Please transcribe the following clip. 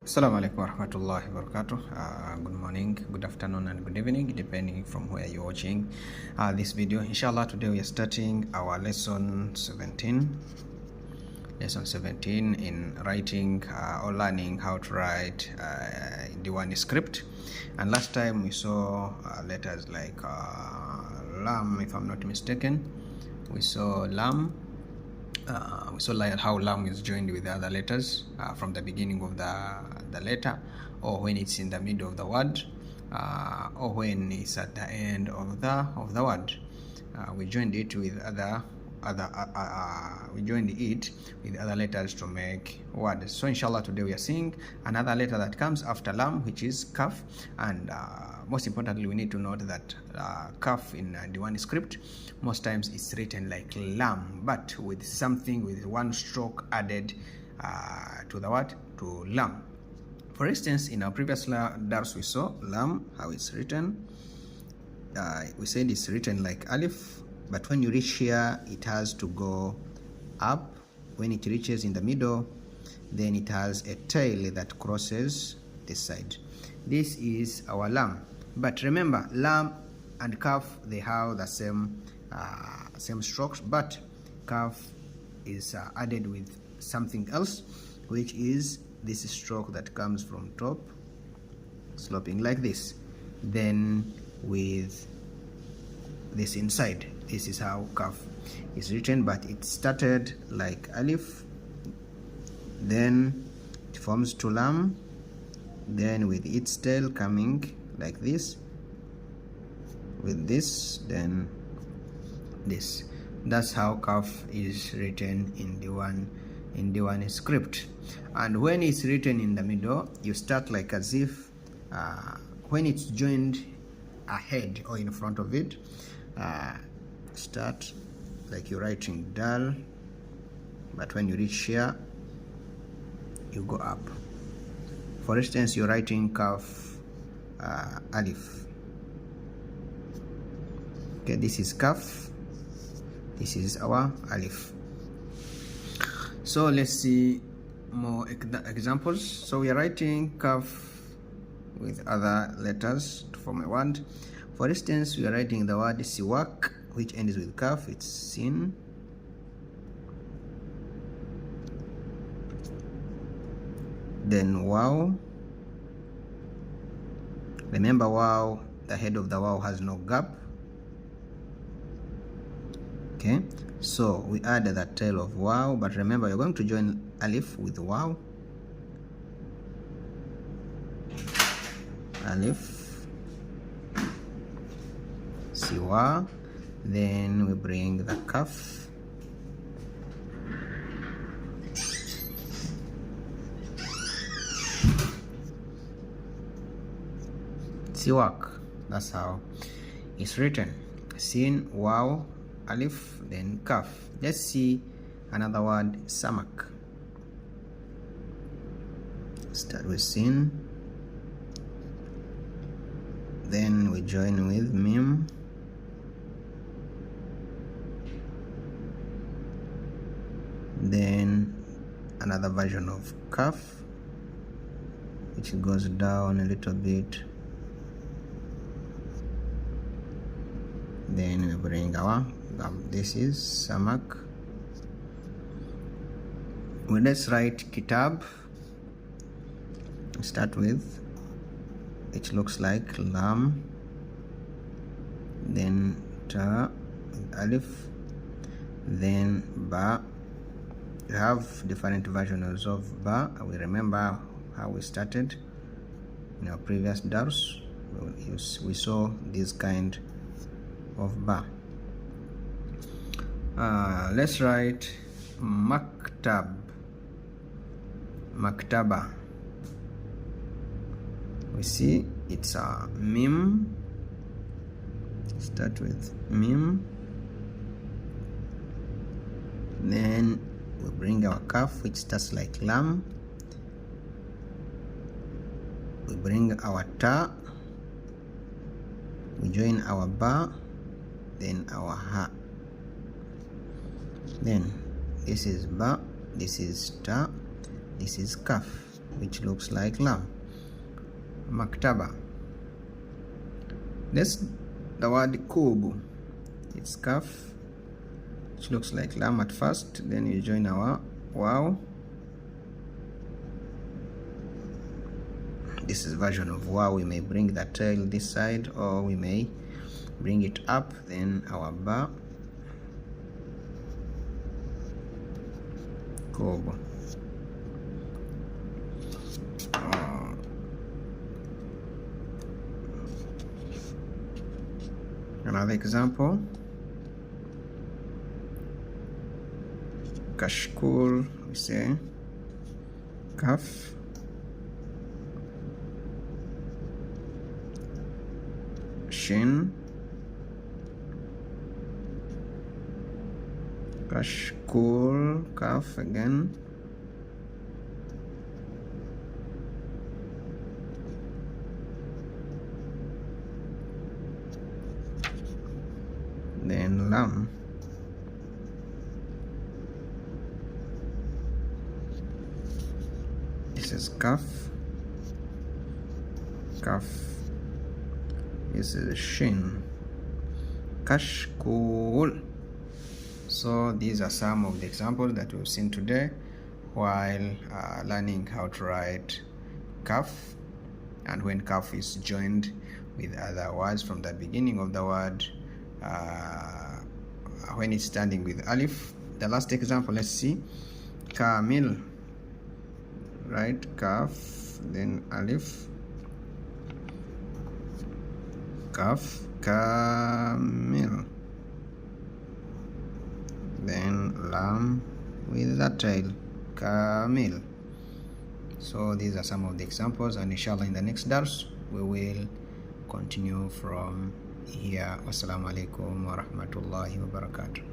Assalamu alaikum warahmatullahi wabarakatuh. Good morning, good afternoon, and good evening, depending from where you're watching this video. Inshallah, today we are starting our lesson 17. Lesson 17 in writing or learning how to write Diwani script. And last time we saw letters like lam, if I'm not mistaken. We saw lam. We saw like how lam is joined with the other letters from the beginning of the letter, or when it's in the middle of the word, or when it's at the end of the word. We joined it with other letters to make words. So inshallah today we are seeing another letter that comes after lam, which is Kaaf. And most importantly, we need to note that Kaaf in Diwani script most times it's written like lam, but with something, with one stroke added to the word, to lam. For instance, in our previous dars we saw lam, how it's written. We said it's written like alif, but when you reach here it has to go up. When it reaches in the middle, then it has a tail that crosses this side. This is our lam. But remember, lam and Kaaf, they have the same strokes, but Kaaf is added with something else, which is this stroke that comes from top, sloping like this, then with this inside. This is how Kaaf is written, but it started like alif, then it forms to lam, then with its tail coming like this, with this, then this. That's how Kaaf is written in Diwani script. And when it's written in the middle, you start like as if when it's joined ahead or in front of it, start like you're writing dal, but when you reach here you go up. For instance, you're writing Kaaf alif. Okay, this is Kaaf, this is our alif. So let's see more examples. So we are writing Kaaf with other letters to form a word. For instance, we are writing the word siwak, which ends with Kaaf. It's sin. Then wow. Remember, wow, the head of the wow has no gap. Okay, so we add the tail of wow, but remember you're going to join alif with wow. Alif, siwa, then we bring the Kaaf, siwak. That's how it's written. Sin, wow, alif, then Kaaf. Let's see another word, samak. Start with sin, then we join with mim, then another version of Kaaf, which goes down a little bit, then we bring our this is samak. Well, let's write kitab. Start with, which looks like lam, then ta with alif, then ba. You have different versions of ba. We remember how we started in our previous dars. We saw this kind of ba. Let's write maktab, maktaba. We see it's a mim. Start with mim, then we bring our Kaaf, which starts like lam. We bring our ta, we join our ba, then our ha. Then this is ba, this is ta, this is Kaaf. which looks like lam. Maktaba. Next, the word kubu. It's kaf, which looks like lam at first, then you join our wow. This is version of wow. We may bring the tail this side, or we may bring it up, then our ba. Kobo. Another example, kashkul, we say kaf, shin, kashkul, kaf again, then lam. This is kaf, kaf. This is shin, kashkul. So these are some of the examples that we've seen today while learning how to write kaf, and when kaf is joined with other words from the beginning of the word, when it's standing with alif. The last example, let's see, kamil, right? Kaf, then alif, kaf, kamil, then lam with the tail, kamil. So these are some of the examples, and inshallah in the next dars we will continue from here. Wassalamu alaikum wa rahmatullahi wa barakatuh.